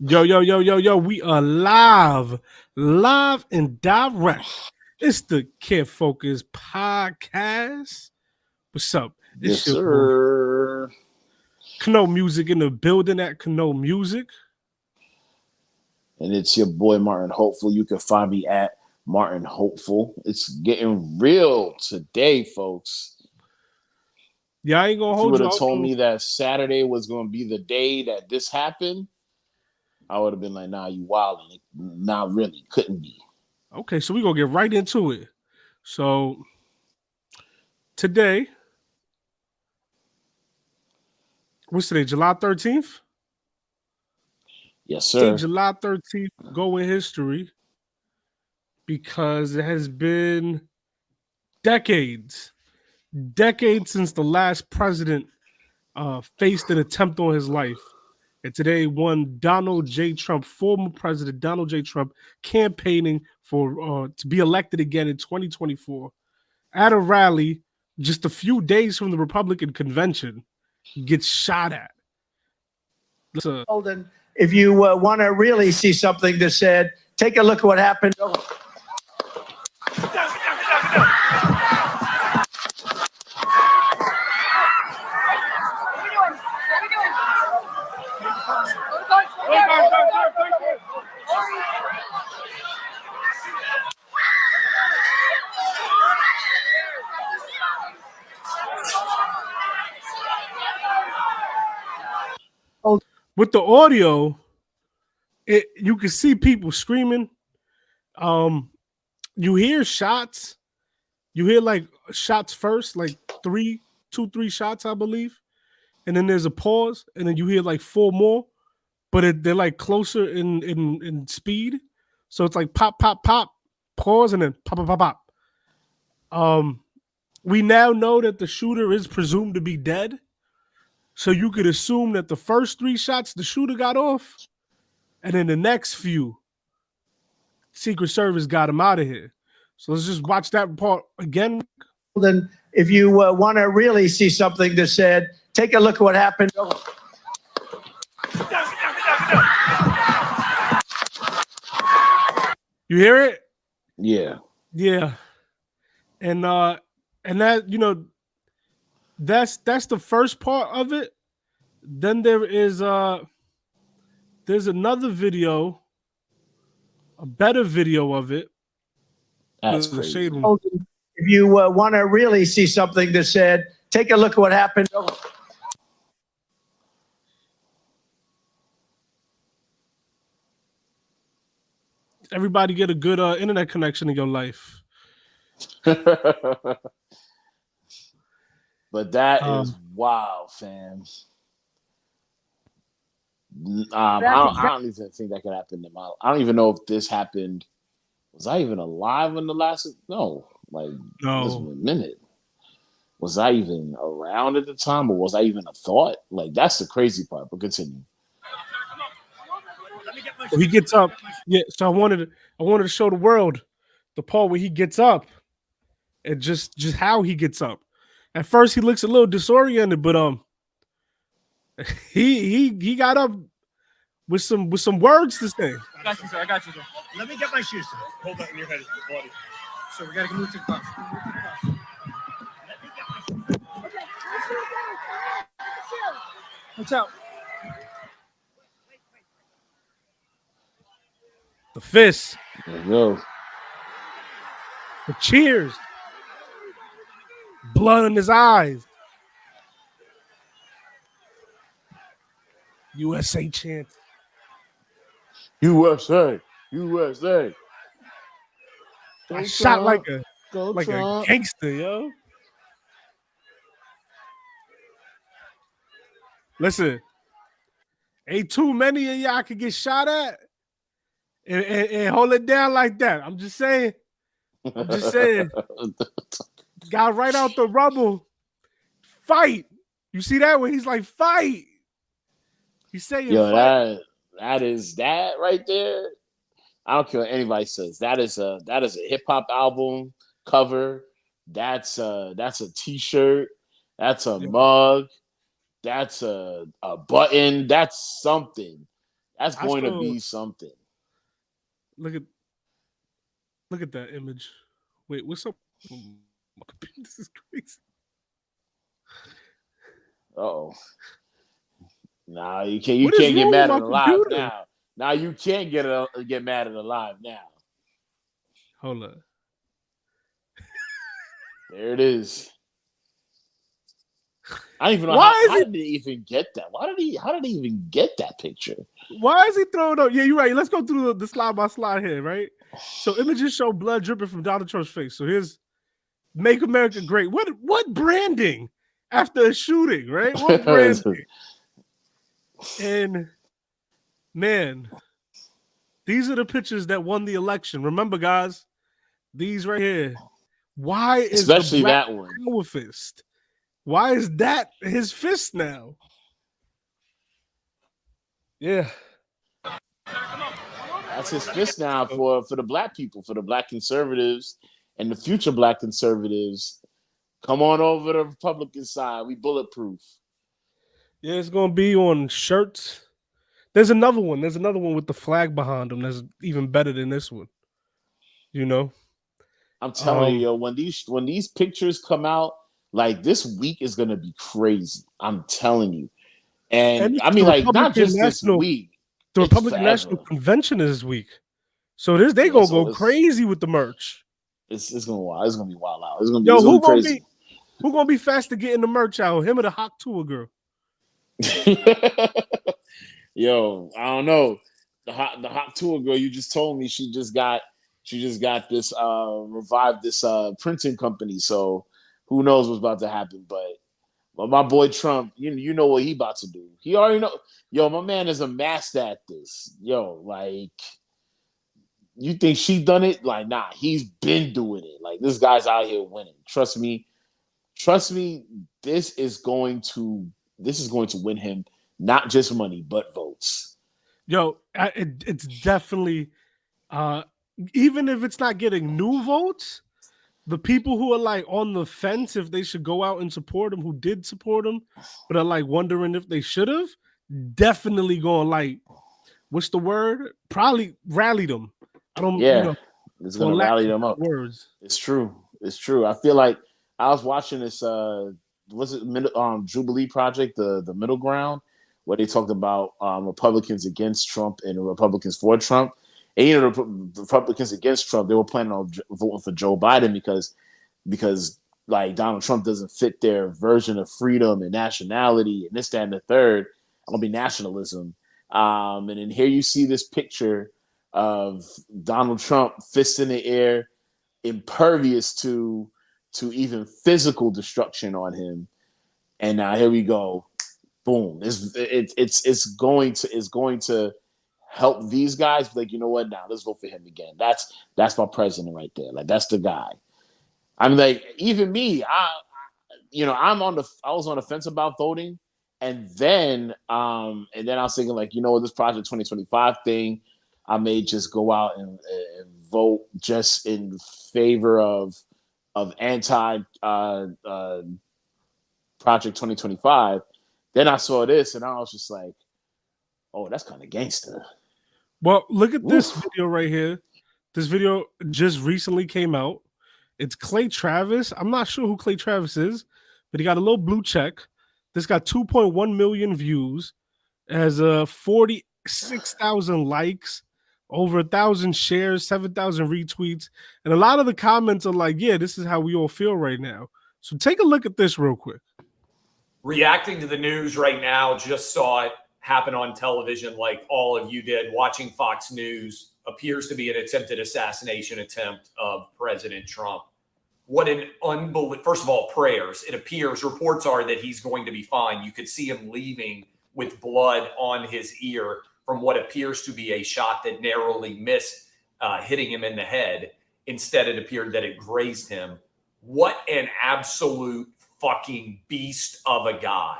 Yo, we are live and direct. It's the Care Focus podcast. What's up? Yes, It's your boy, sir. Kano Music in the building at Kano Music. And it's your boy Martin Hopeful. You can find me at Martin Hopeful. It's getting real today, folks. Yeah, I ain't gonna If you hold would you. have told me that Saturday was going to be the day that this happened, I would have been like, nah, you wilding. Not really. Couldn't be. Okay, so we're gonna get right into it. So today, what's today? July 13th? Yes, sir. July 13th go in history because it has been decades since the last president faced an attempt on his life. And today, one Donald J. Trump, former President Donald J. Trump, campaigning for to be elected again in 2024 at a rally just a few days from the Republican convention, gets shot at. If you want to really see something that said, take a look at what happened. With the audio, you can see people screaming. You hear shots. You hear like shots first, like three shots, I believe. And then there's a pause, and then you hear like four more, but they're like closer in speed. So it's like pop, pop, pop, pause, and then pop, pop, pop, pop. We now know that the shooter is presumed to be dead. So you could assume that the first three shots the shooter got off, and then the next few, Secret Service got him out of here. So let's just watch that part again. Then, if you want to really see something that said, take a look at what happened. You hear it? Yeah. Yeah. And that, that's the first part of it. Then there's another video, a better video of it. That's crazy. If you want to really see something that said, take a look at what happened. Everybody get a good internet connection in your life. But that is wild, fam. I don't even think that could happen to my. I don't even know if this happened. Was I even alive when the last? No, like No. This was a minute. Was I even around at the time, or was I even a thought? Like that's the crazy part. But continue. So he gets up. Yeah. So I wanted to show the world the part where he gets up, and just how he gets up. At first, he looks a little disoriented, but he got up with some words to say. I got you, sir. Let me get my shoes, sir. Hold that in your head, body. So we gotta move to the bus. Watch out. The fist. There you go. The cheers. Blood in his eyes. USA chant. USA. I shot like a gangster, yo. Listen, ain't too many of y'all can get shot at and hold it down like that. I'm just saying. Got right out the rubble. Fight. You see that when he's like, fight. He's saying, yo, fight. that is that right there. I don't care what anybody says. That is a hip hop album cover. That's a t-shirt. That's a mug. That's a button. That's something. That's going to be something. Look at that image. Wait, what's up? This is crazy. Oh, nah, you can't. You What is can't get wrong mad with at my a live computer? now. Now you can't get mad at a live now. Hold on. There it is. I don't even know how did he even get that? How did he even get that picture? Why is he throwing up? Yeah, you're right. Let's go through the slide by slide here, right? So images show blood dripping from Donald Trump's face. So here's Make America Great. What branding after a shooting, right? What branding? And man, these are the pictures that won the election. Remember, guys, these right here. Why is especially the black that one power fist? Why is that his fist now? Yeah. That's his fist now for the black people, for the black conservatives and the future black conservatives. Come on over to the Republican side. We bulletproof. Yeah, it's gonna be on shirts. There's another one. There's another one with the flag behind them that's even better than this one. You know? I'm telling you, yo, when these pictures come out, like this week is gonna be crazy. I'm telling you. And I mean, like, not just this week. The Republican National Convention is this week. So they gonna go crazy with the merch. It's gonna be wild out. It's gonna be crazy. Who gonna be fast to getting the merch out? Him or the Hawk Tour girl? Yo, I don't know. The hot tour girl, you just told me she just got this revived this printing company. So who knows what's about to happen? But my boy Trump, you know what he about to do. He already know. Yo, my man is a master at this. Yo, like, you think she done it? Like, nah, he's been doing it. Like, this guy's out here winning. Trust me. This is going to win him not just money but votes. Yo, it's definitely even if it's not getting new votes, the people who are like on the fence if they should go out and support him, who did support him, but are like wondering if they should have, definitely going like, what's the word? Probably rallied them. I don't. Yeah, it's gonna rally them up. Words. It's true. I feel like I was watching this. Was it Jubilee Project, the Middle Ground, where they talked about Republicans against Trump and Republicans for Trump. And the Republicans against Trump, they were planning on voting for Joe Biden because like Donald Trump doesn't fit their version of freedom and nationality and this, that, and the third. It'll be nationalism. And then here you see this picture of Donald Trump, fist in the air, impervious to even physical destruction on him. And now here we go. Boom. It's going to help these guys. Like, you know what? Now let's vote for him again. That's my president right there. Like, that's the guy. I mean, like, even me, I was on the fence about voting. And then I was thinking, like, you know, this Project 2025 thing, I may just go out and vote just in favor of anti Project 2025. Then I saw this and I was just like, oh, that's kind of gangster. Well, look at this video right here. This video just recently came out. It's Clay Travis. I'm not sure who Clay Travis is, but he got a little blue check. This got 2.1 million views. It has 46,000 likes, over 1,000 shares, 7,000 retweets. And a lot of the comments are like, yeah, this is how we all feel right now. So take a look at this real quick. Reacting to the news right now, just saw it happen on television like all of you did. Watching Fox News, appears to be an attempted assassination attempt of President Trump. What an unbelievable, first of all, prayers. It appears, reports are that he's going to be fine. You could see him leaving with blood on his ear from what appears to be a shot that narrowly missed hitting him in the head. Instead, it appeared that it grazed him. What an absolute fucking beast of a guy.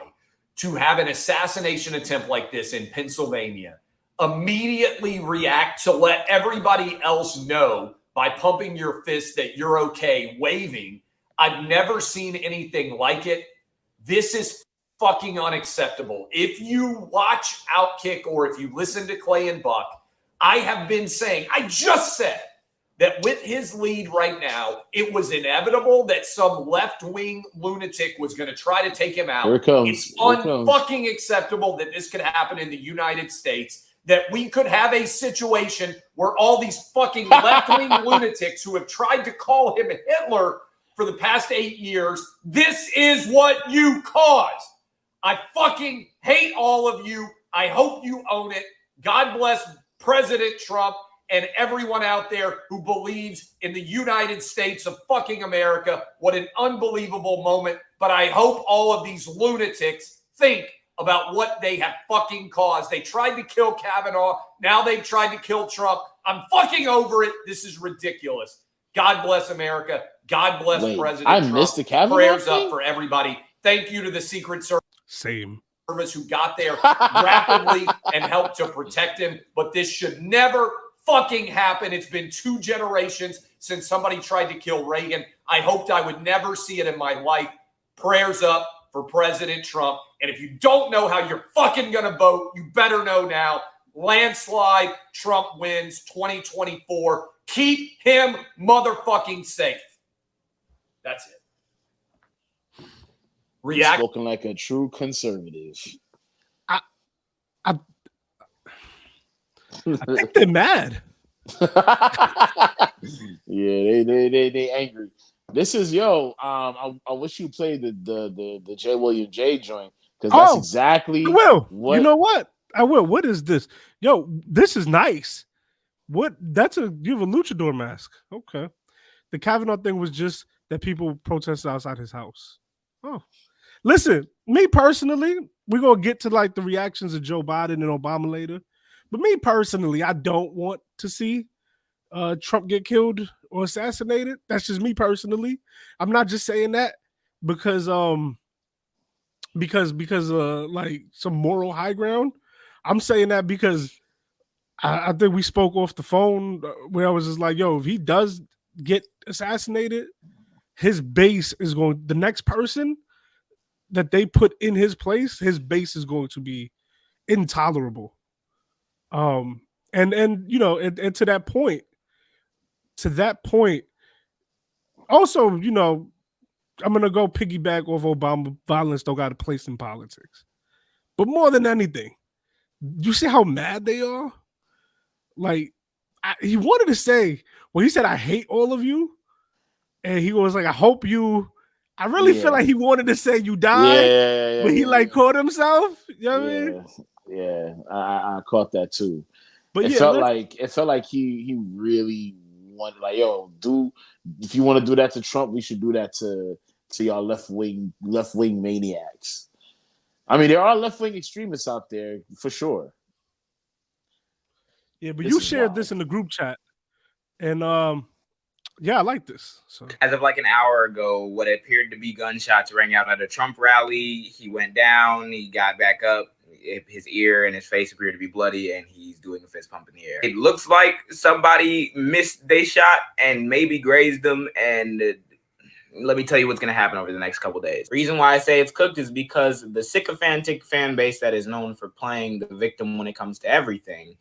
To have an assassination attempt like this in Pennsylvania, immediately react to let everybody else know by pumping your fist that you're okay, waving. I've never seen anything like it. This is fucking unacceptable. If you watch Outkick or if you listen to Clay and Buck, I have been saying, I just said that with his lead right now, it was inevitable that some left-wing lunatic was going to try to take him out. Here it comes. It's unfucking acceptable that this could happen in the United States, that we could have a situation where all these fucking left-wing lunatics who have tried to call him Hitler for the past 8 years, this is what you caused. I fucking hate all of you. I hope you own it. God bless President Trump and everyone out there who believes in the United States of fucking America. What an unbelievable moment. But I hope all of these lunatics think about what they have fucking caused. They tried to kill Kavanaugh. Now they've tried to kill Trump. I'm fucking over it. This is ridiculous. God bless America. God bless President Trump. I missed the Kavanaugh Prayers thing? up for everybody. Thank you to the Secret Service. Same. Who got there rapidly and helped to protect him. But this should never fucking happen. It's been 2 generations since somebody tried to kill Reagan. I hoped I would never see it in my life. Prayers up for President Trump. And if you don't know how you're fucking going to vote, you better know now. Landslide, Trump wins 2024. Keep him motherfucking safe. That's it. React. Spoken like a true conservative. I think they're mad. Yeah, they angry. This is I wish you played the J. William J joint because that's exactly I will. what You know what? I will. What is this? Yo, this is nice. What? You have a luchador mask. Okay. The Kavanaugh thing was just that people protested outside his house. Oh. Listen, me personally, we're gonna get to like the reactions of Joe Biden and Obama later. But me personally, I don't want to see Trump get killed or assassinated. That's just me personally. I'm not just saying that because like some moral high ground. I'm saying that because I think we spoke off the phone where I was just like, yo, if he does get assassinated, his base is the next person that they put in his place, his base is going to be intolerable. And you know, and to that point, also, you know, I'm gonna go piggyback off Obama. Violence don't got a place in politics, but more than anything, you see how mad they are. Like he wanted to say, well, he said, "I hate all of you," and he was like, "I hope you." I really feel like he wanted to say you died, but he caught himself. You know what I mean? Yeah, I caught that too. But it felt like he really wanted, like, yo, if you want to do that to Trump, we should do that to y'all left wing maniacs. I mean, there are left wing extremists out there for sure. Yeah, but you shared this in the group chat, and yeah, I like this. So as of like an hour ago, what appeared to be gunshots rang out at a Trump rally. He went down, he got back up. His ear and his face appear to be bloody, and he's doing a fist pump in the air. It looks like somebody missed their shot and maybe grazed them. And let me tell you what's going to happen over the next couple days. The reason why I say it's cooked is because the sycophantic fan base that is known for playing the victim when it comes to everything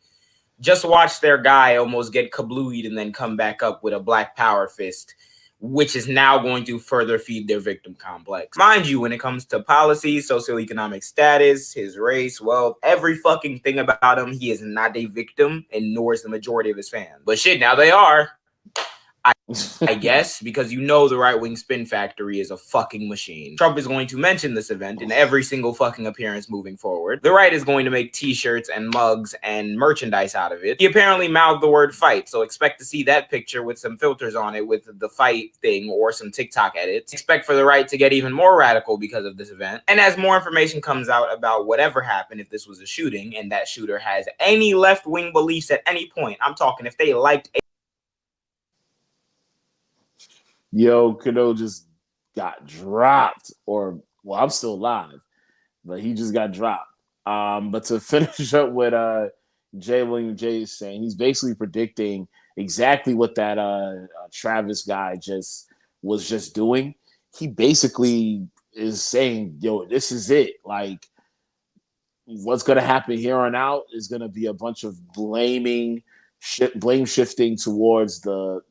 just watched their guy almost get kablooed and then come back up with a black power fist, which is now going to further feed their victim complex. Mind you, when it comes to policy, socioeconomic status, his race, well, every fucking thing about him, he is not a victim, and nor is the majority of his fans. But shit, now they are. I guess, because you know the right-wing spin factory is a fucking machine. Trump is going to mention this event in every single fucking appearance moving forward. The right is going to make t-shirts and mugs and merchandise out of it. He apparently mouthed the word fight, so expect to see that picture with some filters on it with the fight thing or some TikTok edits. Expect for the right to get even more radical because of this event. And as more information comes out about whatever happened, if this was a shooting and that shooter has any left-wing beliefs at any point, I'm talking if they liked Yo, Kano just got dropped, I'm still live, but he just got dropped. But to finish up what J. William J is saying, he's basically predicting exactly what that Travis guy was just doing. He basically is saying, "Yo, this is it." Like, what's going to happen here on out is going to be a bunch of blame shifting towards the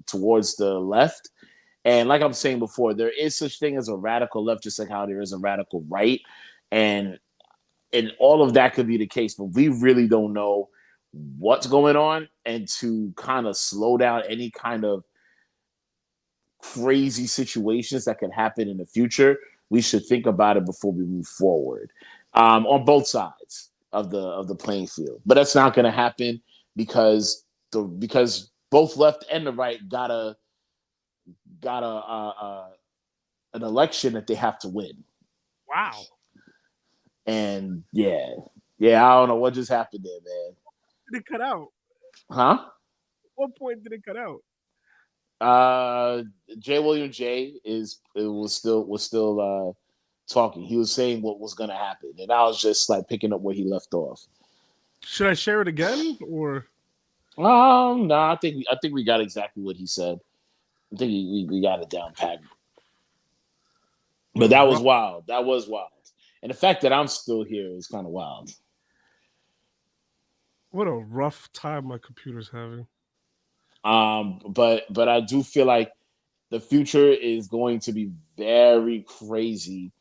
left. And like I'm saying before, there is such thing as a radical left, just like how there is a radical right, and all of that could be the case, but we really don't know what's going on. And to kind of slow down any kind of crazy situations that could happen in the future, we should think about it before we move forward, on both sides of the playing field. But that's not going to happen because both left and the right got an election that they have to win. Wow. And yeah, I don't know what just happened there, man. Did it cut out? Huh? What point did it cut out? J. William J. was still talking. He was saying what was gonna happen, and I was just like picking up where he left off. Should I share it again or? No, I think we got exactly what he said. I think we got it down pat. But that was wild. That was wild. And the fact that I'm still here is kind of wild. What a rough time my computer's having. But I do feel like the future is going to be very crazy.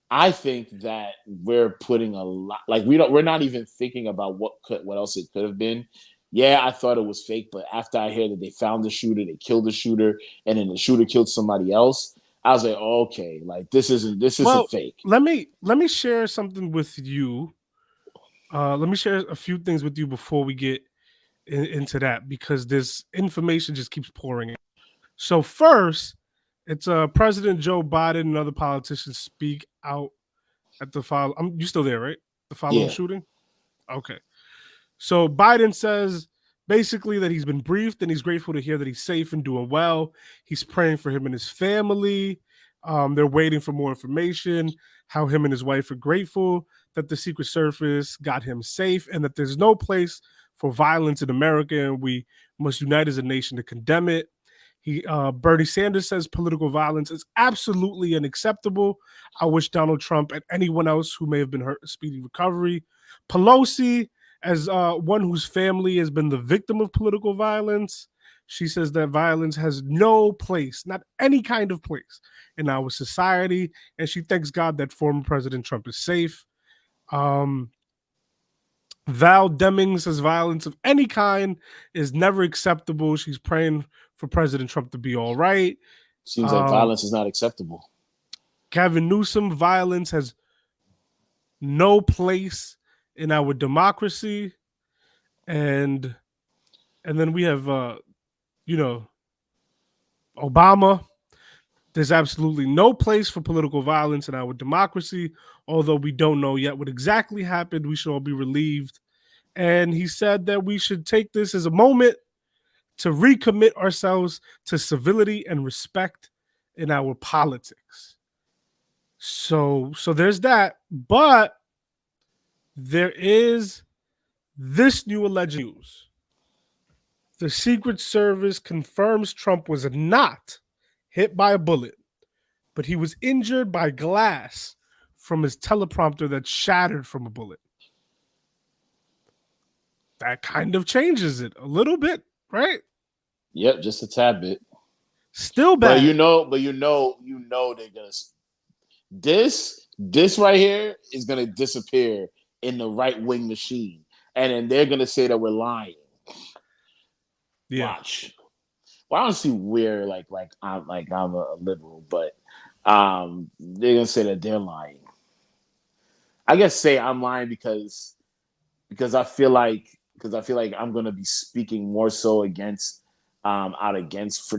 I think that we're putting a lot, like we're not even thinking about what else it could have been. Yeah, I thought it was fake, but after I heard that they found the shooter, they killed the shooter, and then the shooter killed somebody else, I was like, okay, like this isn't fake. Let me share something with you. Let me share a few things with you before we get into that, because this information just keeps pouring in. So first, it's President Joe Biden and other politicians speak out at the follow. You still there, right? The following shooting? Okay. So Biden says basically that he's been briefed and he's grateful to hear that he's safe and doing well. He's praying for him and his family. They're waiting for more information, how him and his wife are grateful that the Secret Service got him safe and that there's no place for violence in America, and we must unite as a nation to condemn it. Bernie Sanders says political violence is absolutely unacceptable. I wish Donald Trump and anyone else who may have been hurt a speedy recovery. Pelosi, as one whose family has been the victim of political violence, she says that violence has no place, not any kind of place in our society, and she thanks God that former President Trump is safe. Val Deming says violence of any kind is never acceptable. She's praying for President Trump to be all right. Seems like violence is not acceptable. Gavin Newsom, violence has no place in our democracy. And then we have, Obama. There's absolutely no place for political violence in our democracy, although we don't know yet what exactly happened. We should all be relieved. And he said that we should take this as a moment to recommit ourselves to civility and respect in our politics. So there's that. But there is this new alleged news. The Secret Service confirms Trump was not hit by a bullet, but he was injured by glass from his teleprompter that shattered from a bullet. That kind of changes it a little bit, right? Yep, just a tad bit. Still bad. But you know they're gonna. This right here is gonna disappear in the right wing machine, and then they're gonna say that we're lying. Yeah. Watch. Well, I don't see where I'm a liberal, but they're gonna say that they're lying. I guess say I'm lying because I feel like I'm gonna be speaking more so against Trump, like against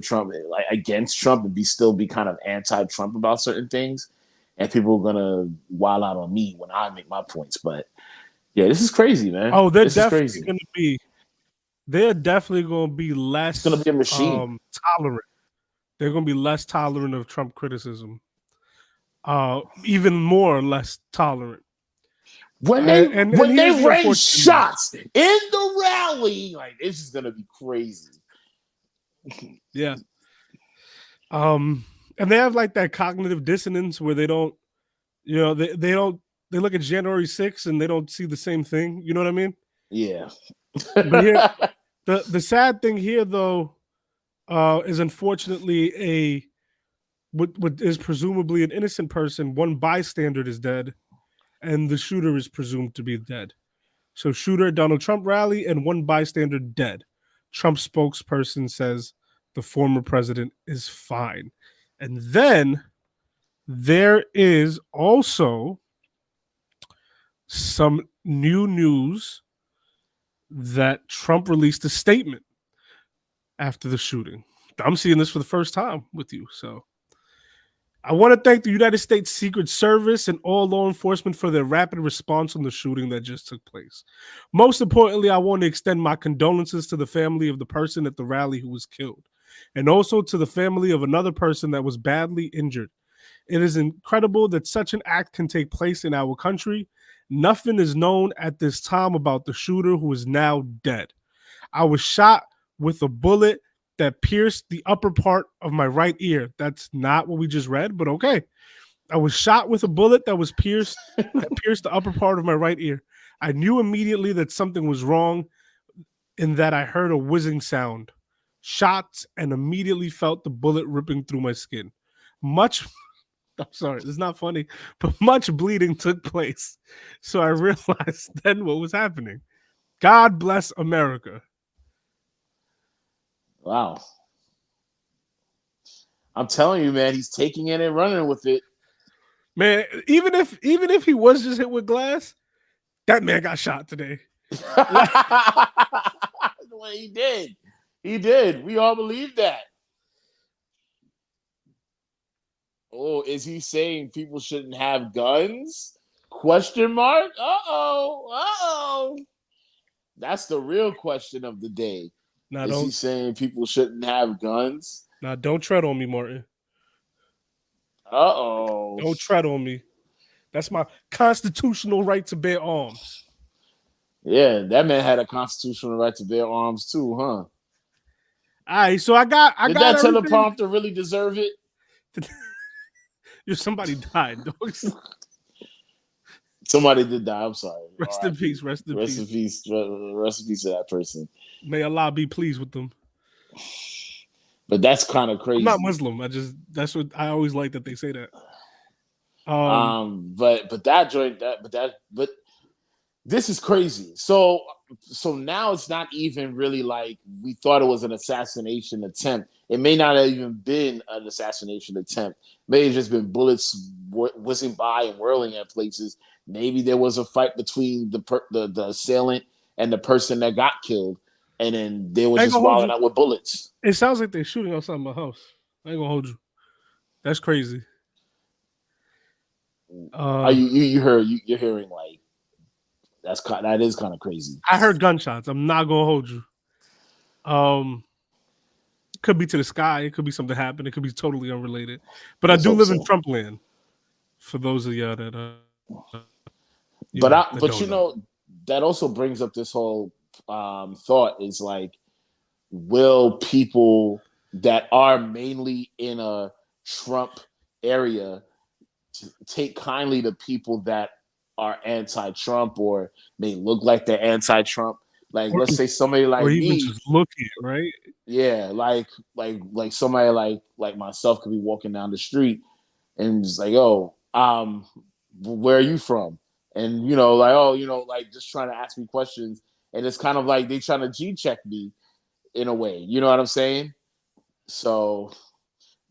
Trump, and still be kind of anti-Trump about certain things, and people are gonna wild out on me when I make my points. But yeah, this is crazy, man. Oh, they're this definitely is crazy. gonna be. They're definitely going to be less. It's going to be a machine. Tolerant. They're going to be less tolerant of Trump criticism. Even more or less tolerant. When they raise shots in the rally, like this is going to be crazy. Yeah. And they have like that cognitive dissonance where they don't You know, they don't. They look at January 6th and they don't see the same thing. You know what I mean? Yeah. But here, the sad thing here though, is unfortunately what is presumably an innocent person. One bystander is dead, and the shooter is presumed to be dead. So shooter at Donald Trump rally and one bystander dead. Trump spokesperson says the former president is fine. And then there is also some new news that Trump released a statement after the shooting. I'm seeing this for the first time with you. So I want to thank the United States Secret Service and all law enforcement for their rapid response on the shooting that just took place. Most importantly, I want to extend my condolences to the family of the person at the rally who was killed, and also to the family of another person that was badly injured. It is incredible that such an act can take place in our country. Nothing is known at this time about the shooter who is now dead. I was shot with a bullet that pierced the upper part of my right ear. That's not what we just read, but okay. I was shot with a bullet that pierced the upper part of my right ear. I knew immediately that something was wrong in that I heard a whizzing sound, shots, and immediately felt the bullet ripping through my skin. I'm sorry, it's not funny, but much bleeding took place. So I realized then what was happening. God bless America. Wow. I'm telling you, man, he's taking it and running with it. Man, even if he was just hit with glass, that man got shot today. Well, he did. He did. We all believe that. Oh, is he saying people shouldn't have guns? Question mark? Uh-oh. That's the real question of the day. Now Is he saying people shouldn't have guns? Now don't tread on me, Martin. Uh-oh. Don't tread on me. That's my constitutional right to bear arms. Yeah, that man had a constitutional right to bear arms too, huh? All right, so I got Did that teleprompter really deserve it? Somebody died, dogs. Somebody did die. I'm sorry. Rest in peace. Rest in peace to that person. May Allah be pleased with them. But that's kind of crazy. I'm not Muslim. That's what I always like that they say that. But this is crazy. So now it's not even really like we thought it was an assassination attempt. It may not have even been an assassination attempt. May have just been bullets whizzing by and whirling at places. Maybe there was a fight between the assailant and the person that got killed, and then they were just wilding out with bullets. It sounds like they're shooting outside my house. I ain't gonna hold you. That's crazy. You're hearing like that is kind of crazy. I heard gunshots. I'm not gonna hold you. It could be to the sky. It could be something happened. It could be totally unrelated. But I do live in Trump land. For those of y'all that, that also brings up this whole thought is like, will people that are mainly in a Trump area take kindly to people that are anti-Trump or may look like they're anti-Trump? Like, let's say somebody like me, even just looking, right? Yeah, like somebody like myself could be walking down the street and just like, oh, where are you from? And just trying to ask me questions, and it's kind of like they trying to G-check me in a way. You know what I'm saying? So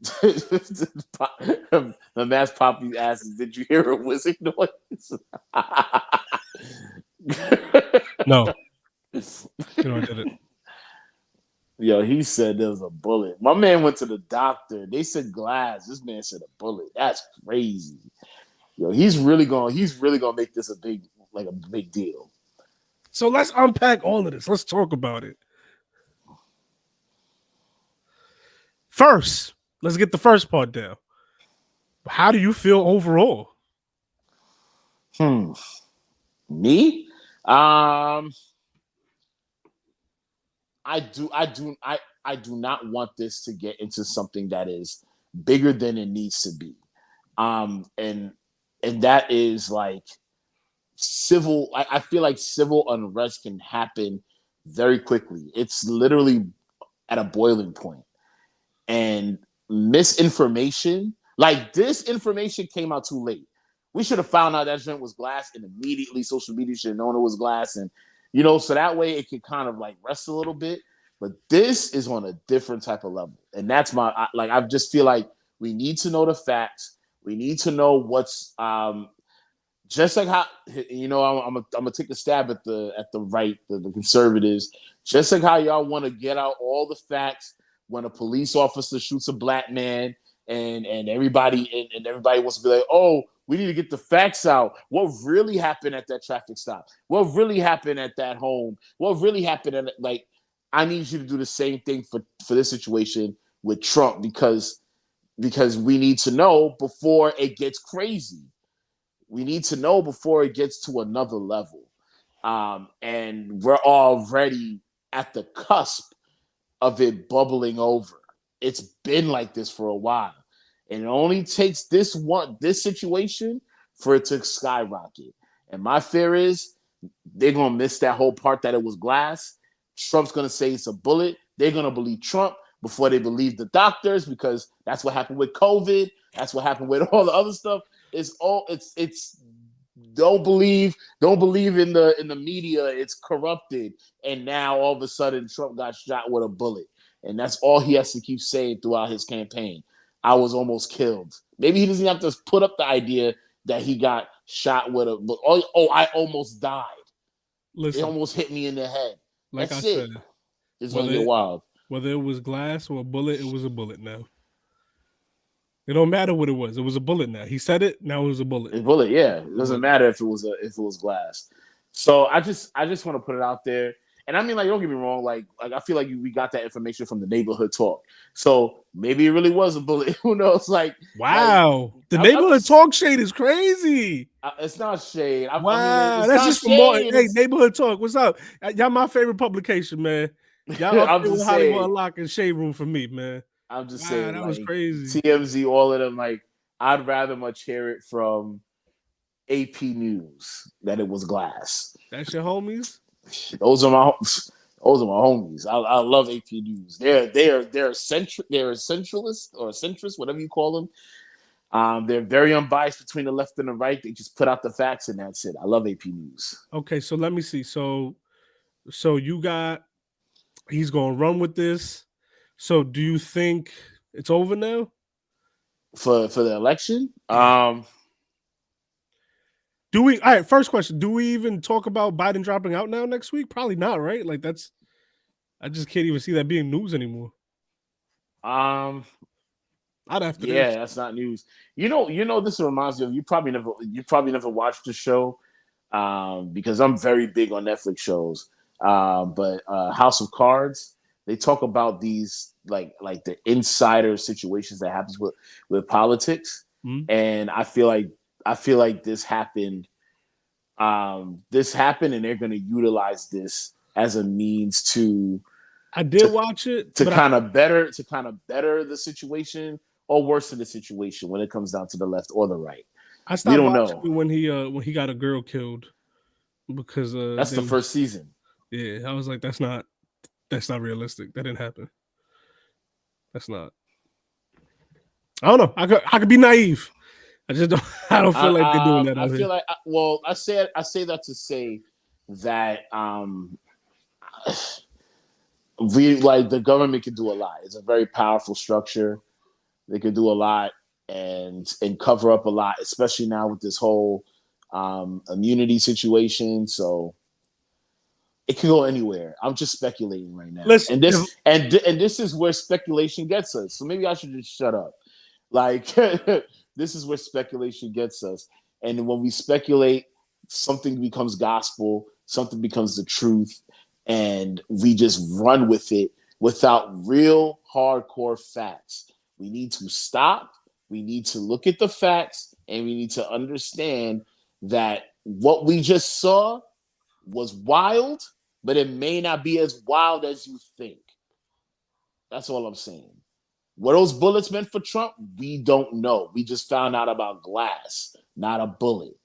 the Mass Poppy asks, "Did you hear a whizzing noise?" No. I didn't. Yo, he said there was a bullet. My man went to the doctor. They said glass. This man said a bullet. That's crazy. Yo, he's really gonna make this a big deal. So let's unpack all of this. Let's talk about it. First, let's get the first part down. How do you feel overall? Me? I do not want this to get into something that is bigger than it needs to be. And and that is like civil. I feel like civil unrest can happen very quickly. It's literally at a boiling point. And misinformation, like this information came out too late. We should have found out that joint was glass, and immediately social media should have known it was glass. And, so that way it could kind of like rest a little bit. But this is on a different type of level. And that's I just feel like we need to know the facts. We need to know what's, just like how, I'm gonna take a stab at the right, the conservatives, just like how y'all want to get out all the facts when a police officer shoots a black man, and everybody wants to be like, oh, we need to get the facts out. What really happened at that traffic stop? What really happened at that home? What really happened at, like, I need you to do the same thing for this situation with Trump, because we need to know before it gets crazy. We need to know before it gets to another level. And we're already at the cusp of it bubbling over. It's been like this for a while. And it only takes this situation for it to skyrocket. And my fear is they're going to miss that whole part that it was glass. Trump's going to say it's a bullet. They're going to believe Trump before they believe the doctors, because that's what happened with COVID. That's what happened with all the other stuff. It's don't believe in the media. It's corrupted. And now all of a sudden Trump got shot with a bullet. And that's all he has to keep saying throughout his campaign. I was almost killed. Maybe he doesn't have to put up the idea that he got shot with a bullet. Oh, I almost died. Listen, it almost hit me in the head. Like That's I said, it's gonna get wild. Whether it was glass or a bullet, it was a bullet now. It don't matter what it was. It was a bullet now. He said it, now it was a bullet. A bullet, yeah. It doesn't matter if it was glass. So I just want to put it out there. And I mean, like, don't get me wrong, like I feel like we got that information from the neighborhood talk. So maybe it really was a bullet. Who knows? Like, wow, the neighborhood talk shade is crazy. It's not shade. Wow, that's just from Martin. Hey, neighborhood talk. What's up? Y'all my favorite publication, man. Y'all up there with Hollywood Unlocked and Shade Room for me, man. I'm just saying, that was crazy. TMZ, all of them. Like, I'd rather much hear it from AP News that it was glass. That's your homies. Those are my homies. I love AP News. They're centralist or centrist, whatever you call them. They're very unbiased between the left and the right. They just put out the facts and that's it. I love AP News. Okay, so let me see. So you got, he's gonna run with this. So do you think it's over now for the election? Do we? All right. First question: do we even talk about Biden dropping out now next week? Probably not, right? Like I just can't even see that being news anymore. I'd have to. Yeah, that's not news. You know, this reminds me of you probably never watched the show, because I'm very big on Netflix shows. But House of Cards, they talk about these like the insider situations that happens with politics, and I feel like this happened. This happened, and they're going to utilize this as a means to. I did watch it to kind of better the situation or worsen the situation when it comes down to the left or the right. I stopped watching when he got a girl killed because that's the first season. Yeah, I was like, that's not realistic. That didn't happen. That's not. I don't know. I could be naive. I just don't. I don't feel like they're doing that. I feel like. I say that to say that the government can do a lot. It's a very powerful structure. They can do a lot and cover up a lot, especially now with this whole immunity situation. So it can go anywhere. I'm just speculating right now. Listen, and this is where speculation gets us. So maybe I should just shut up. Like, this is where speculation gets us. And when we speculate, something becomes gospel, something becomes the truth, and we just run with it without real hardcore facts. We need to stop. We need to look at the facts, and we need to understand that what we just saw was wild, but it may not be as wild as you think. That's all I'm saying. What those bullets meant for Trump, we don't know. We just found out about glass, not a bullet.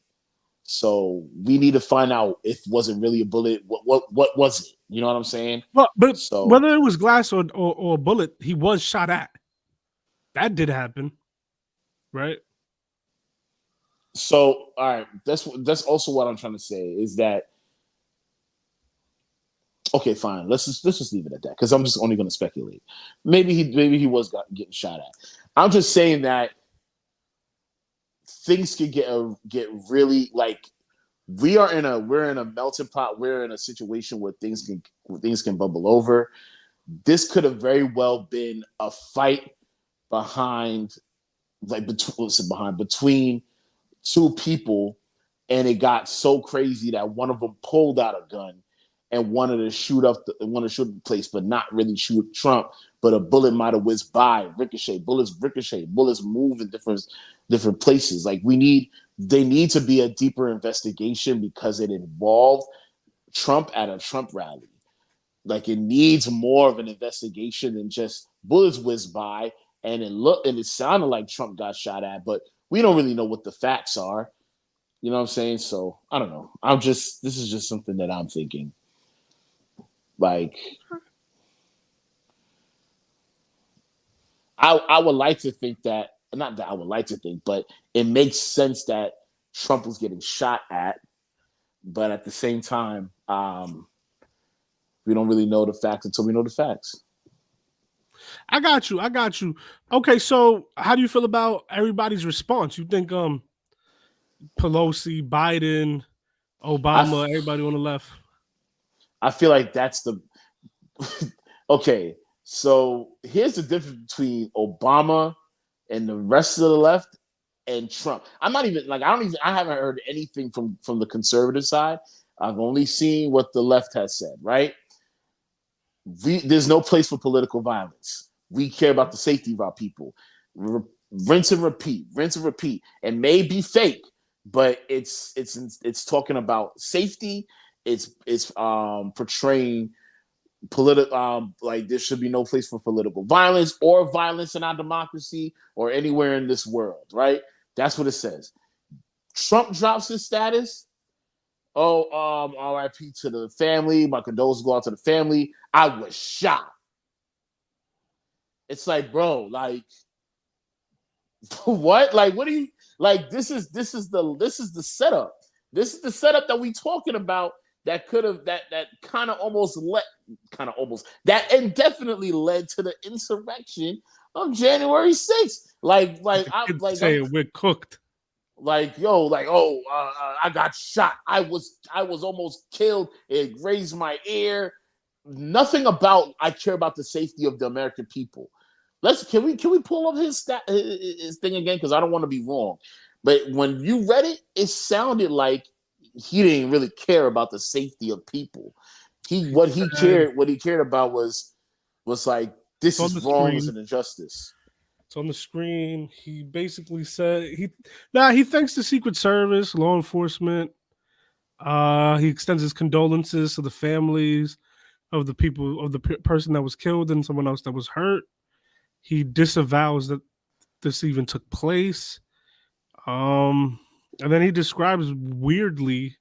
So we need to find out if it wasn't really a bullet. What was it? You know what I'm saying? Well, but So whether it was glass or a bullet, he was shot at. That did happen, right? So all right, that's also what I'm trying to say is that okay, fine. Let's just leave it at that because I'm just only going to speculate. Maybe he was getting shot at. I'm just saying that things could get really like we're in a melting pot. We're in a situation where things can bubble over. This could have very well been a fight between two people, and it got so crazy that one of them pulled out a gun and wanted to shoot the place, but not really shoot Trump. But a bullet might have whizzed by, bullets move in different places. Like they need to be a deeper investigation because it involved Trump at a Trump rally. Like it needs more of an investigation than just bullets whizzed by and it sounded like Trump got shot at, but we don't really know what the facts are. You know what I'm saying? So I don't know. This is just something that I'm thinking. Like I would like to think that, not that I would like to think, but it makes sense that Trump was getting shot at, but at the same time, we don't really know the facts until we know the facts. I got you. Okay, so how do you feel about everybody's response? You think Pelosi, Biden, Obama, everybody on the left? I feel like that's the okay. So here's the difference between Obama and the rest of the left and Trump. I haven't heard anything from the conservative side. I've only seen what the left has said, right? There's no place for political violence. We care about the safety of our people. Rinse and repeat. It may be fake, but it's talking about safety. It's portraying political like there should be no place for political violence or violence in our democracy or anywhere in this world, right? That's what it says. Trump drops his status. RIP to the family. My condolences go out to the family. I was shot. It's like, bro, like what? Like, what do you like? This is the setup. This is the setup that we talking about that could have that kind of that indefinitely led to the insurrection of January 6th. Like we're cooked. Like, yo, like, I got shot. I was almost killed. It grazed my ear. Nothing about I care about the safety of the American people. Can we pull up his thing again? Because I don't want to be wrong. But when you read it, it sounded like he didn't really care about the safety of people. What he cared about was like, this is wrong, it's an injustice. It's on the screen. He basically said he thanks the Secret Service, law enforcement. He extends his condolences to the families of the people of the person that was killed and someone else that was hurt. He disavows that this even took place. And then he describes weirdly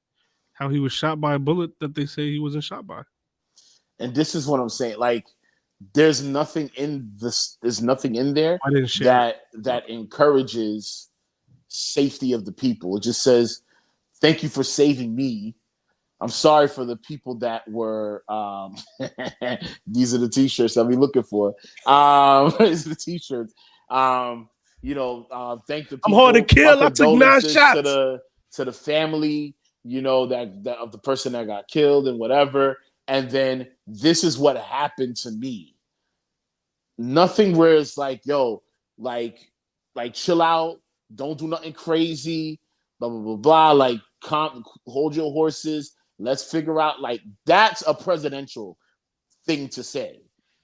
how he was shot by a bullet that they say he wasn't shot by. And this is what I'm saying. Like, there's nothing in this. There's nothing in there that encourages safety of the people. It just says, "Thank you for saving me. I'm sorry for the people that were." These are the T-shirts I'll be looking for. These are the T-shirts. Thank the people. I'm hard to kill. I took 9 shots to the family. That of the person that got killed and whatever. And then this is what happened to me. Nothing where it's like, yo, like chill out, don't do nothing crazy, blah blah blah blah. Like, hold your horses. Let's figure out. Like, that's a presidential thing to say.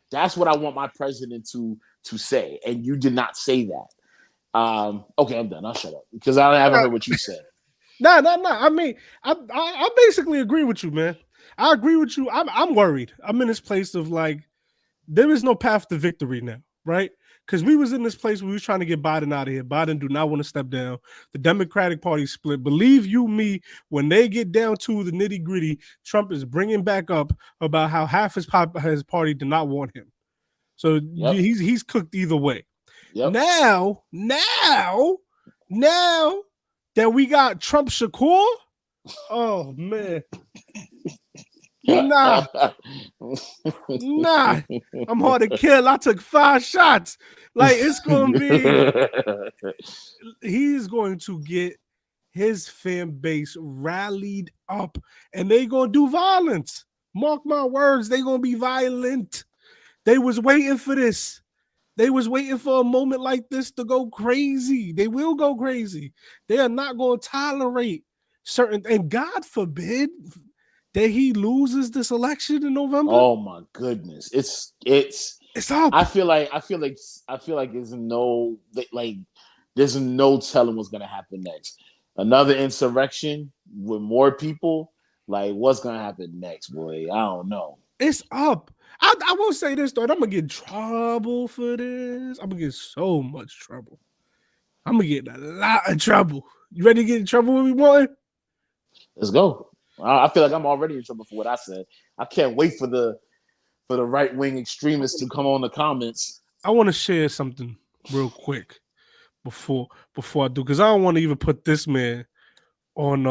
That's what I want my president to say. And you did not say that. Okay, I'm done. I'll shut up because I haven't heard what you said. No. I mean, I basically agree with you, man. I agree with you. I'm worried. I'm in this place of like, there is no path to victory now, right? because we was in this place where we was trying to get Biden out of here. Biden do not want to step down. The Democratic Party split. Believe you me, when they get down to the nitty gritty, Trump is bringing back up about how half his party did not want him. So he's cooked either way. Yep. Now that we got Trump Shakur, oh man. Nah, I'm hard to kill. I took 5 shots. Like, it's gonna be, he's going to get his fan base rallied up, and they gonna do violence. Mark my words, they gonna be violent. They was waiting for this. They was waiting for a moment like this to go crazy. They will go crazy. They are not going to tolerate certain, and God forbid that he loses this election in November. Oh my goodness, it's up. I feel like there's no telling what's gonna happen next. Another insurrection with more people. Like, what's gonna happen next, boy? I don't know. It's up. I will say this though, I'm gonna get in trouble for this. I'm gonna get so much trouble. I'm gonna get in a lot of trouble. You ready to get in trouble with me, boy? Let's go. I feel like I'm already in trouble for what I said. I can't wait for the right-wing extremists to come on the comments. I want to share something real quick before I do, because I don't want to even put this man on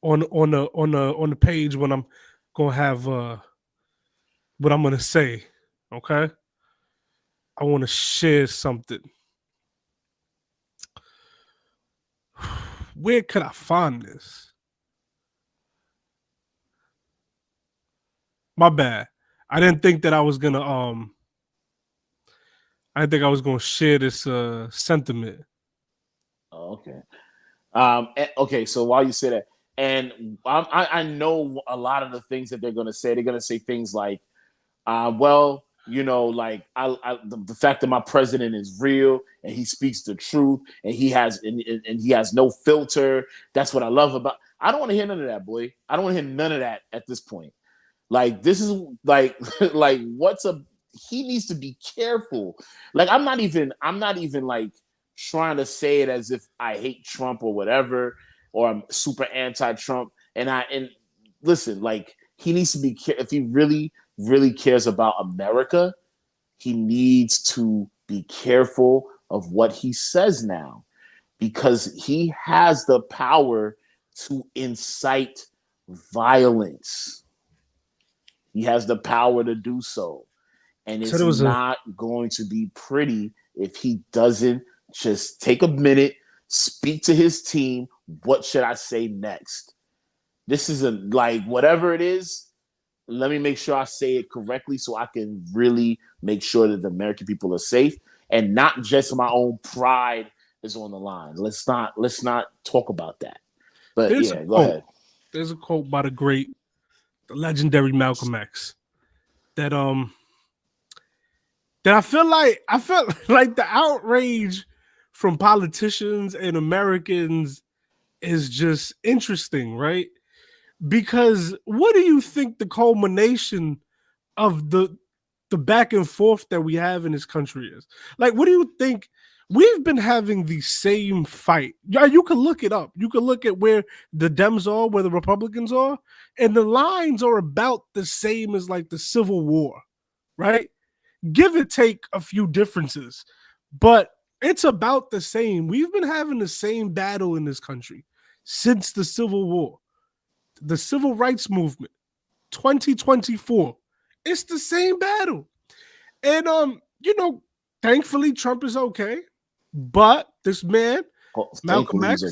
the page when I'm gonna have what I'm gonna say. Okay, I want to share something. Where could I find this? My bad. I didn't think that I was gonna I didn't think I was gonna share this sentiment. Oh, okay. Okay, so while you say that, and I know a lot of the things that they're gonna say. They're gonna say things like, well, you know, like the fact that my president is real and he speaks the truth and he has no filter. That's what I love about. I don't want to hear none of that, boy. I don't want to hear none of that at this point. Like, this is like like he needs to be careful. Like, I'm not even like trying to say it as if I hate Trump or whatever, or I'm super anti-Trump. And listen, like, he needs to be if he really, really cares about America, he needs to be careful of what he says now, because he has the power to incite violence. He has the power to do so. And it's not going to be pretty if he doesn't just take a minute, speak to his team. What should I say next? This isn't like, whatever it is, let me make sure I say it correctly so I can really make sure that the American people are safe, and not just my own pride is on the line. Let's not talk about that. But go ahead. There's a quote by the legendary Malcolm X that I felt like the outrage from politicians and Americans is just interesting, right? Because what do you think the culmination of the back and forth that we have in this country is? Like, what do you think? We've been having the same fight. Yeah, you can look it up. You can look at where the Dems are, where the Republicans are, and the lines are about the same as like the Civil War, right? Give or take a few differences, but it's about the same. We've been having the same battle in this country since the Civil War, the Civil Rights Movement, 2024. It's the same battle. And, thankfully Trump is okay. But this man, Malcolm X,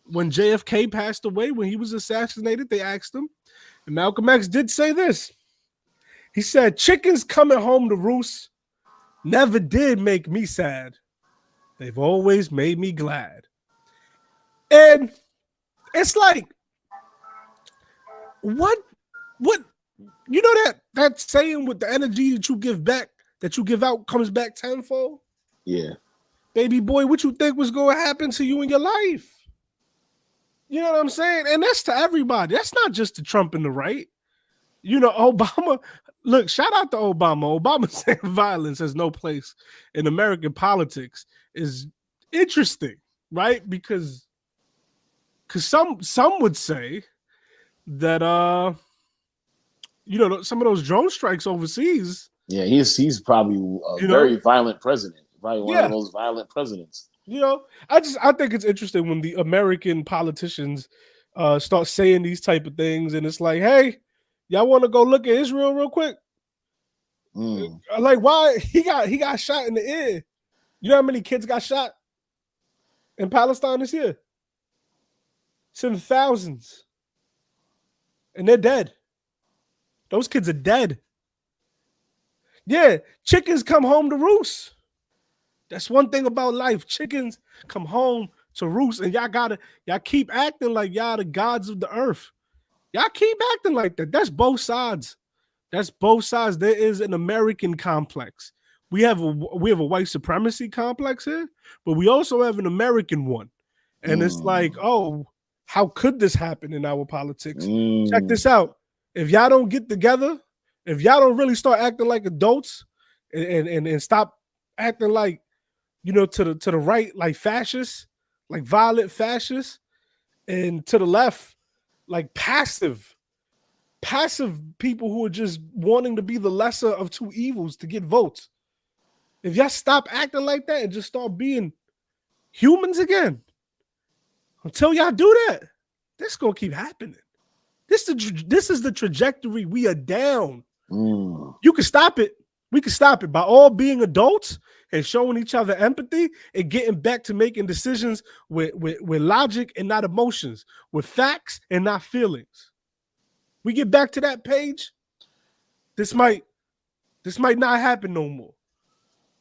when JFK passed away, when he was assassinated, they asked him, and Malcolm X did say this. He said, "Chickens coming home to roost never did make me sad. They've always made me glad." And it's like, what, you know that saying with the energy that you give back, that you give out comes back tenfold? Yeah. Baby boy, what you think was going to happen to you in your life? You know what I'm saying? And that's to everybody. That's not just to Trump and the right. You know, Obama. Look, shout out to Obama. Obama saying violence has no place in American politics is interesting, right? Because some would say that you know, some of those drone strikes overseas. Yeah, he's probably a very violent president. Probably one of the most violent presidents. You know, I think it's interesting when the American politicians start saying these type of things, and it's like, hey, y'all want to go look at Israel real quick? Like, why he got shot in the ear? You know how many kids got shot in Palestine this year? It's in the thousands, and they're dead. Those kids are dead. Yeah, chickens come home to roost. That's one thing about life. Chickens come home to roost, and y'all keep acting like y'all the gods of the earth. Y'all keep acting like that. That's both sides. That's both sides. There is an American complex. We have a white supremacy complex here, but we also have an American one. And it's like, oh, how could this happen in our politics? Check this out. If y'all don't get together, if y'all don't really start acting like adults and stop acting like, you know, to the right, like fascists, like violent fascists, and to the left, like passive people who are just wanting to be the lesser of two evils to get votes. If y'all stop acting like that and just start being humans again, until y'all do that, this is gonna keep happening. This is the trajectory we are down. You can stop it. We can stop it by all being adults and showing each other empathy and getting back to making decisions with logic and not emotions, with facts and not feelings. We get back to that page, this might not happen no more.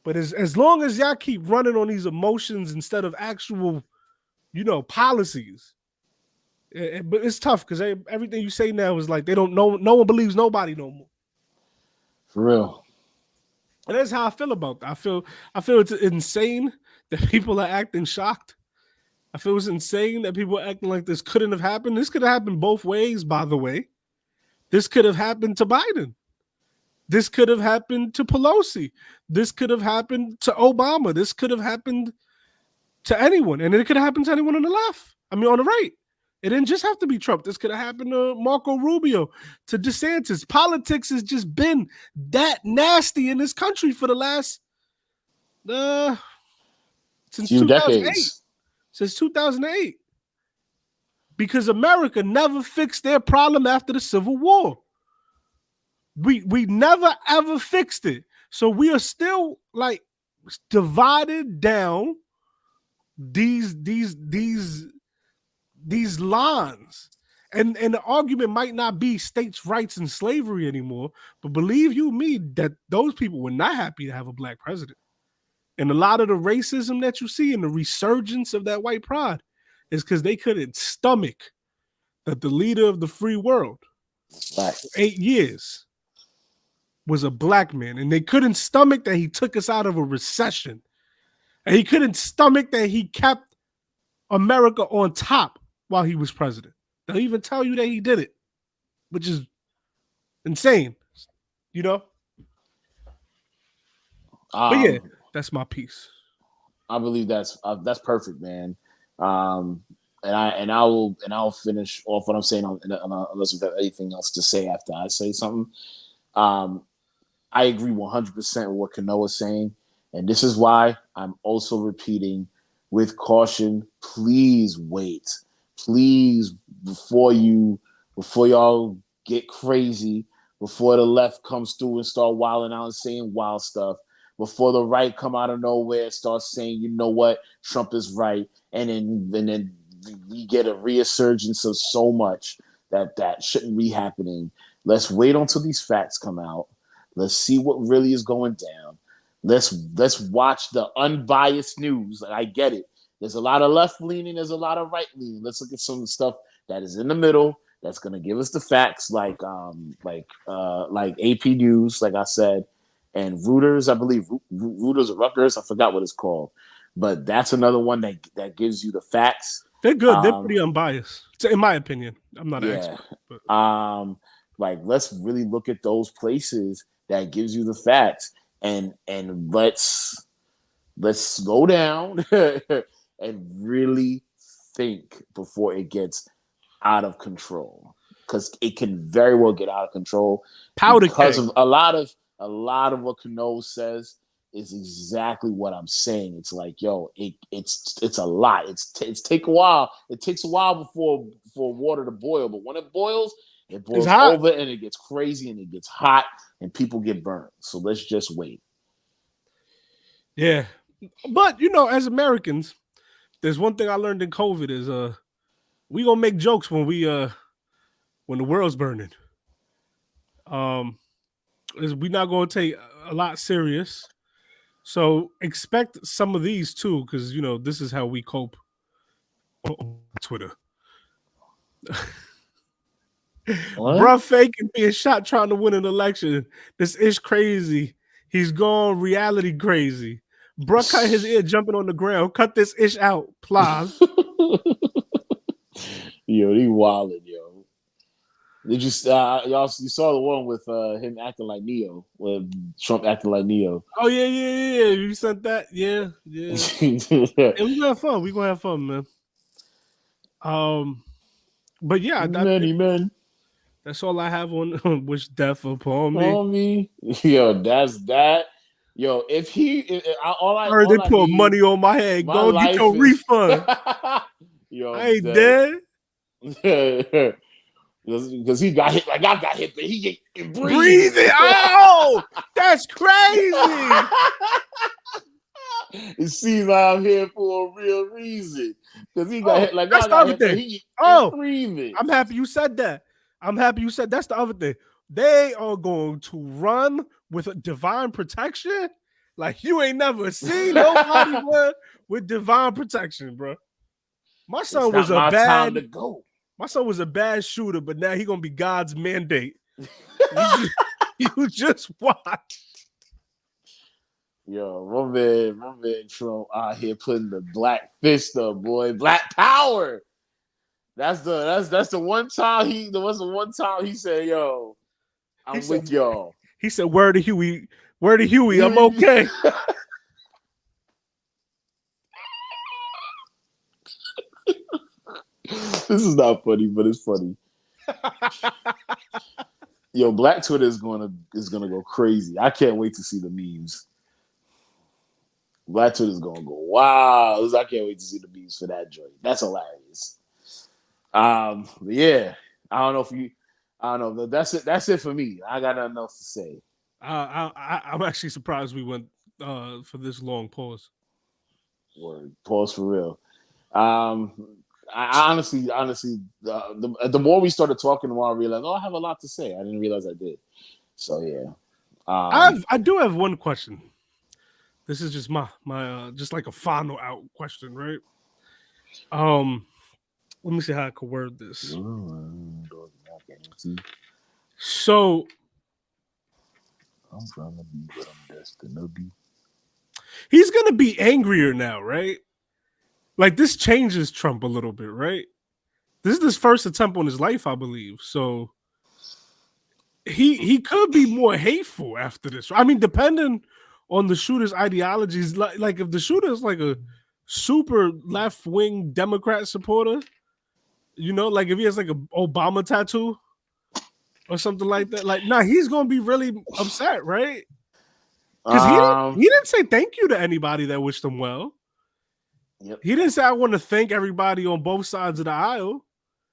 But as long as y'all keep running on these emotions instead of actual, you know, policies, but it's tough because everything you say now is like they don't know. No one believes nobody no more. For real. And that's how I feel about that. I feel it's insane that people are acting shocked. I feel it's insane that people are acting like this couldn't have happened. This could have happened both ways, by the way. This could have happened to Biden. This could have happened to Pelosi. This could have happened to Obama. This could have happened to anyone. And it could have happened to anyone on the left. I mean, on the right. It didn't just have to be Trump. This could have happened to Marco Rubio, to DeSantis. Politics has just been that nasty in this country for the last since few 2008. decades. Since 2008. Because America never fixed their problem after the Civil War. We never ever fixed it. So we are still like divided down these lines. And the argument might not be states' rights and slavery anymore, but believe you me, that those people were not happy to have a black president. And a lot of the racism that you see and the resurgence of that white pride is because they couldn't stomach that the leader of the free world for 8 years was a black man. And they couldn't stomach that he took us out of a recession. And he couldn't stomach that he kept America on top while he was president. They'll even tell you that he did it, which is insane, you know? But yeah, that's my piece. I believe that's perfect, man. And I'll finish off what I'm saying unless you have anything else to say after I say something. I agree 100% with what Kanoa is saying, and this is why I'm also repeating with caution. Please wait, please before y'all get crazy, before the left comes through and start wilding out and saying wild stuff. Before the right come out of nowhere and start saying, you know what, Trump is right, and then we get a resurgence of so much that shouldn't be happening. Let's wait until these facts come out. Let's see what really is going down. Let's watch the unbiased news. I get it. There's a lot of left leaning. There's a lot of right leaning. Let's look at some of the stuff that is in the middle. That's going to give us the facts, like AP News, like I said. And Reuters, I believe, Reuters or Rutgers, I forgot what it's called. But that's another one that gives you the facts. They're good. They're pretty unbiased, in my opinion. I'm not an expert. But. Like, let's really look at those places that gives you the facts, and let's slow down and really think before it gets out of control, because it can very well get out of control Powder because keg. of a lot of what Cano says is exactly what I'm saying. It's like, yo, it's a lot. It takes a while. It takes a while before water to boil, but when it boils It's hot. over and it gets crazy and it gets hot and people get burned. So let's just wait. Yeah. But as Americans, there's one thing I learned in COVID is we gonna make jokes when the world's burning. We're not gonna take a lot serious. So expect some of these too, because this is how we cope on Twitter. Bruh faking being shot trying to win an election. This ish crazy. He's gone reality crazy. Bruh cut his ear jumping on the ground. Cut this ish out. Plies. Yo, he wildin', yo. Did you you saw the one with him acting like Neo, with Trump acting like Neo? Oh yeah. You sent that? Yeah. And we gonna have fun. We gonna have fun, man. But yeah, many men. That's all I have on wish death upon me. Yo, that's that. Yo, if he, all I heard all they I put need, money on my head. my Go get life your is- refund. Yo, I ain't dead. Because he got hit like I got hit, but he ain't Breathing. Oh, that's crazy. It seems like I'm here for a real reason. Because he got hit like that's I got the hit, other but thing. he Oh, breathing. I'm happy you said that. That's the other thing. They are going to run with a divine protection like you ain't never seen nobody run with divine protection, bro. My son was a bad time to go. My son was a bad shooter, but now he's gonna be God's mandate. You just watch. Yo, my man Trump out here putting the black fist up, boy. Black power. That's the one time he said, yo, I'm with y'all. He said, word to Huey, I'm okay. This is not funny, but it's funny. Yo, Black Twitter is gonna go crazy. I can't wait to see the memes. Black Twitter is gonna go wow. I can't wait to see the memes for that joint. That's hilarious. Yeah. I don't know. That's it for me. I got nothing else to say. I'm actually surprised we went for this long pause. Word. Pause for real. I honestly, the more we started talking, the more I realized, I have a lot to say. I didn't realize I did. So yeah. I do have one question. This is just my just like a final out question, right? Let me see how I could word this. So I'm trying to be what I'm destined to be. He's gonna be angrier now, right? Like this changes Trump a little bit, right? This is his first attempt on his life, I believe. So he could be more hateful after this. I mean, depending on the shooter's ideologies, like if the shooter is like a super left-wing Democrat supporter, like if he has like an Obama tattoo or something like that, like he's gonna be really upset, right? Because he didn't say thank you to anybody that wished him well. Yep. He didn't say I want to thank everybody on both sides of the aisle.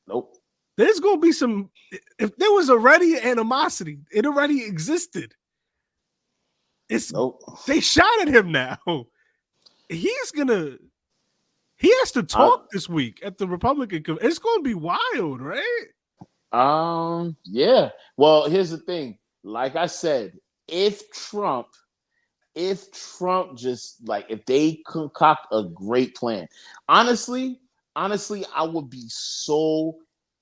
Nope. There's gonna be some. If there was already animosity, it already existed. They shot at him now. He has to talk this week at the Republican. It's gonna be wild, right? Yeah. Well, here's the thing. Like I said, if Trump just if they concoct a great plan, honestly, I would be so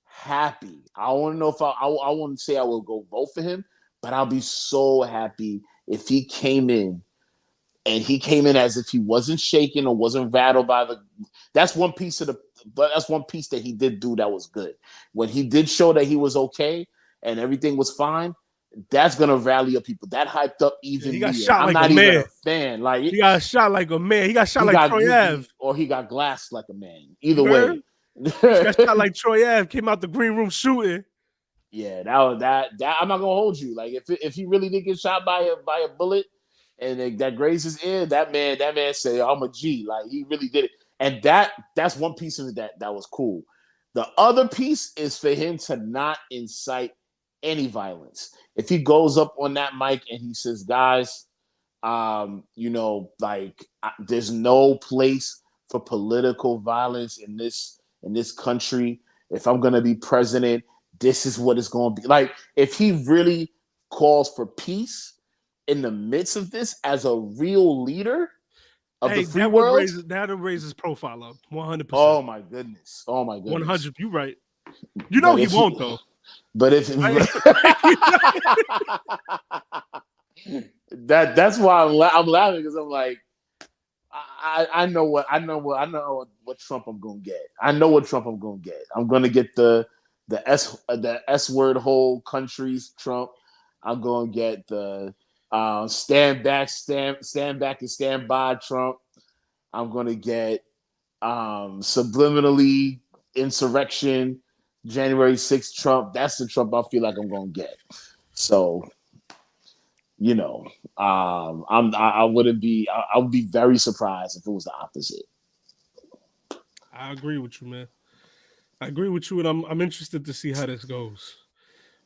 happy. I want to know if I wouldn't say I will go vote for him, but I'll be so happy if he came in as if he wasn't shaken or wasn't rattled by that's one piece that he did do that was good. When he did show that he was okay, and everything was fine, that's gonna rally up people. That hyped up even He got me. shot I'm like not a even man. a fan. Like He got shot like a man. He got shot like Troy Ave. Or he got glassed like a man. Either Man. way. He got shot like Troy Ave. Came out the green room shooting. Yeah, that I'm not gonna hold you. Like if he really did get shot by a bullet and that grazed his ear, that man said, I'm a G. Like he really did it. And that's one piece of it that was cool. The other piece is for him to not incite any violence. If he goes up on that mic and he says, guys, there's no place for political violence in this country. If I'm gonna be president, this is what it's gonna be. Like, if he really calls for peace in the midst of this as a real leader of the free world, that'll raise his profile up 100%. Oh my goodness. 100. You right. You know he won't though. But if that's why I'm laughing, because I'm like, I know what Trump I'm gonna get. I know what Trump I'm gonna get. I'm gonna get the S word whole countries Trump. I'm gonna get the stand back and stand by Trump. I'm gonna get subliminally insurrection January 6th Trump. That's the Trump I feel like I'm gonna get. So, I would be very surprised if it was the opposite. I agree with you, man. I agree with you, and I'm interested to see how this goes.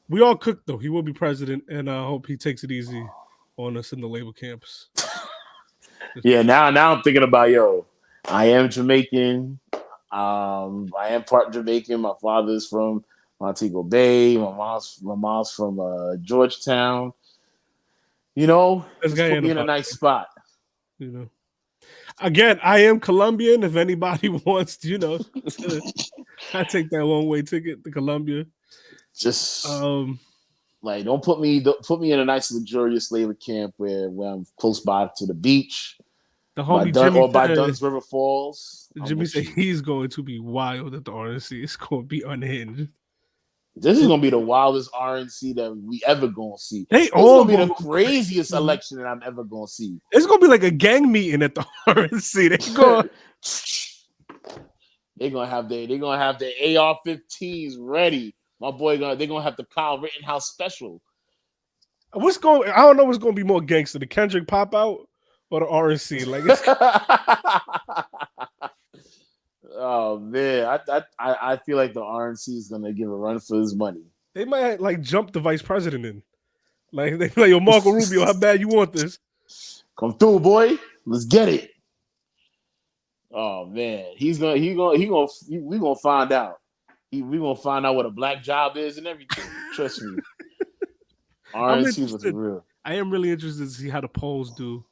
We all cooked though. He will be president, and I hope he takes it easy on us in the labor camps. Yeah, now I'm thinking about, I am Jamaican. I am part Jamaican. My father's from Montego Bay. My mom's from Georgetown. It's put me in a nice spot. Again, I am Colombian. If anybody wants, I take that one-way ticket to Colombia. Just don't put me in a nice luxurious labor camp where I'm close by to the beach. The homie Jimmy by Dunn's River Falls. Jimmy said he's going to be wild at the RNC. It's going to be unhinged. This is going to be the wildest RNC that we ever going to see. They it's all going to be the craziest election that I'm ever going to see. It's going to be like a gang meeting at the RNC. They're going to have their AR-15s ready. My boy, they're going to have the Kyle Rittenhouse special. I don't know what's going to be more gangster, the Kendrick pop out or the RNC. Oh man, I feel like the RNC is gonna give a run for his money. They might jump the vice president in. They like, yo, Marco Rubio, how bad you want this? Come through, boy. Let's get it. Oh man, we gonna find out. We gonna find out what a black job is and everything. Trust me. RNC was real. I am really interested to see how the polls do.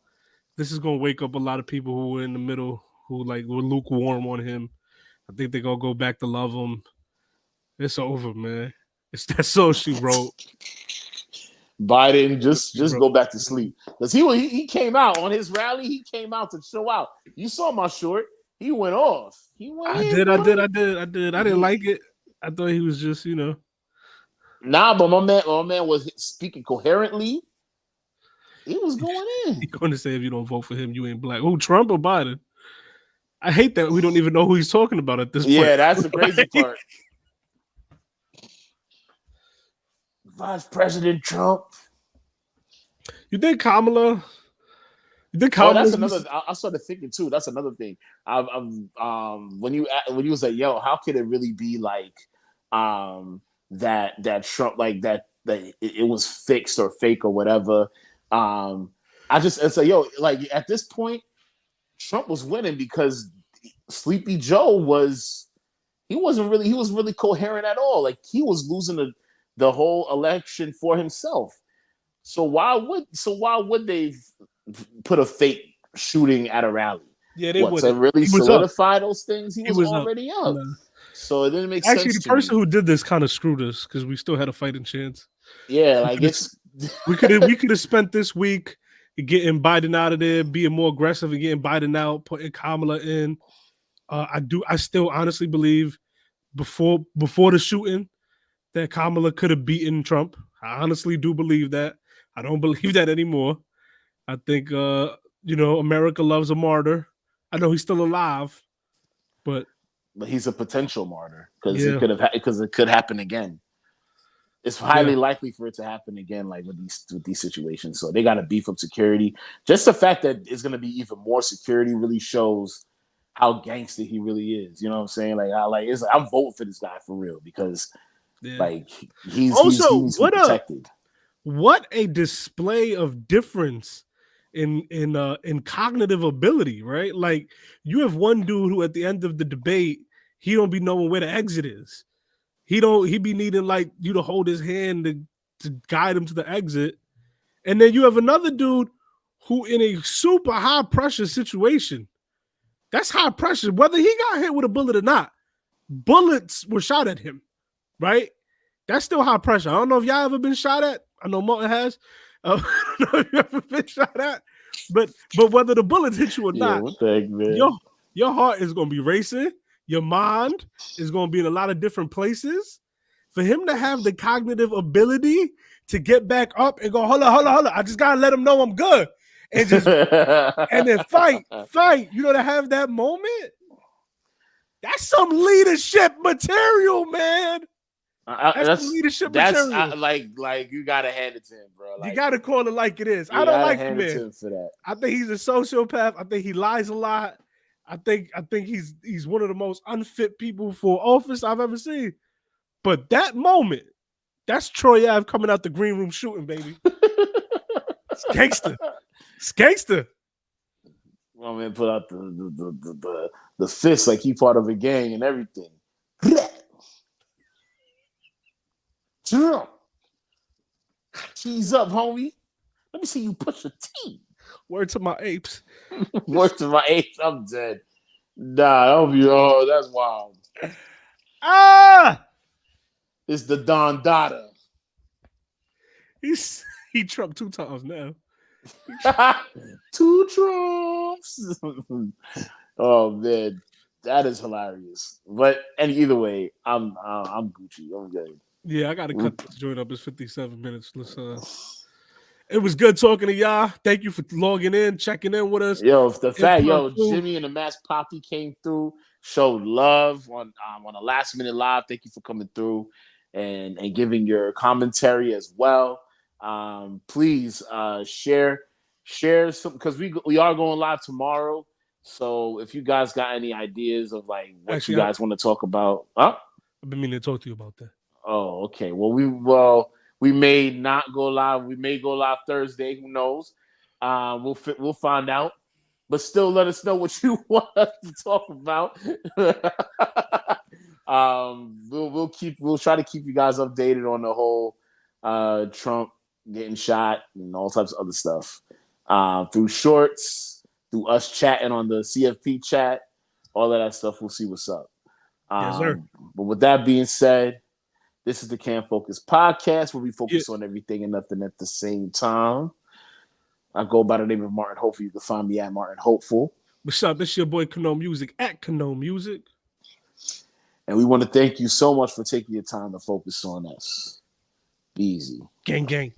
This is gonna wake up a lot of people who were in the middle, who were lukewarm on him. I think they're gonna go back to love him. It's over, man. That's all she wrote. Biden, just go back to sleep. Because he came out on his rally, he came out to show out. You saw my short. He went off. I did. I didn't like it. I thought he was just, Nah, but my man was speaking coherently. He was going in. He's going to say if you don't vote for him, you ain't black. Who, Trump or Biden? I hate that we don't even know who he's talking about at this point. Yeah, that's the crazy part. Vice President Trump. You think Kamala? That's another. I started thinking too. That's another thing. When you was like, yo, how could it really be like that Trump, like that it was fixed or fake or whatever? It's like, yo, like at this point, Trump was winning because Sleepy Joe was really coherent at all. Like he was losing the whole election for himself. So why would they put a fake shooting at a rally? Yeah, they would to really solidify those things. He was already up. No. So it didn't make sense. Actually, the person who did this kind of screwed us because we still had a fighting chance. Yeah, like we could have spent this week getting Biden out of there, being more aggressive and getting Biden out, putting Kamala in. I still honestly believe before the shooting, that Kamala could have beaten Trump. I honestly do believe that. I don't believe that anymore. I think America loves a martyr. I know he's still alive, but he's a potential martyr because yeah, it could happen again. It's highly likely for it to happen again, like with these situations. So they got to beef up security. Just the fact that it's going to be even more security really shows how gangster he really is. You know what I'm saying? I'm voting for this guy for real because he's also he needs to be protected. What a display of difference in cognitive ability, right? Like you have one dude who at the end of the debate, he don't be knowing where the exit is. He be needing like you to hold his hand to guide him to the exit. And then you have another dude who in a super high pressure situation, that's high pressure, whether he got hit with a bullet or not, bullets were shot at him, right? That's still high pressure. I don't know if y'all ever been shot at. I know Martin has. I don't know if you ever been shot at. But whether the bullets hit you or not, what the heck, man? Your heart is going to be racing. Your mind is going to be in a lot of different places. For him to have the cognitive ability to get back up and go, hold on. I just got to let him know I'm good. And just and then fight. To have that moment. That's some leadership material, man. That's leadership material. Like you gotta hand it to him, bro. You gotta call it like it is. I don't like the man. For that. I think he's a sociopath. I think he lies a lot. I think he's one of the most unfit people for office I've ever seen. But that moment, that's Troy Ave coming out the green room shooting, baby. It's gangster. It's gangster. My man put out the fist like he part of a gang and everything. Cheese up, homie. Let me see you push your teeth. Word to my apes. Word to my apes. I'm dead. Nah, that's wild. It's the Don Dada. He Trump 2 times now. 2 Trumps. Oh man, that is hilarious. But either way, I'm Gucci. I'm good. Yeah, I gotta cut this joint up. It's 57 minutes. It was good talking to y'all. Thank you for logging in, checking in with us. Jimmy and the Mass Poppy came through, showed love on a last minute live. Thank you for coming through and giving your commentary as well. Please share some because we are going live tomorrow. So if you guys got any ideas of like what you guys want to talk about, I've been meaning to talk to you about that. Oh, okay. Well, we may not go live. We may go live Thursday. Who knows? We'll find out. But still, let us know what you want us to talk about. We'll try to keep you guys updated on the whole Trump getting shot and all types of other stuff through shorts, through us chatting on the CFP chat, all of that stuff. We'll see what's up. Yes, sir. But with that being said, this is the Can Focus podcast where we focus on everything and nothing at the same time. I go by the name of Martin Hopeful. You can find me at Martin Hopeful. What's up? This is your boy Kano Music at Kano Music. And we want to thank you so much for taking your time to focus on us. Be easy. Gang, gang.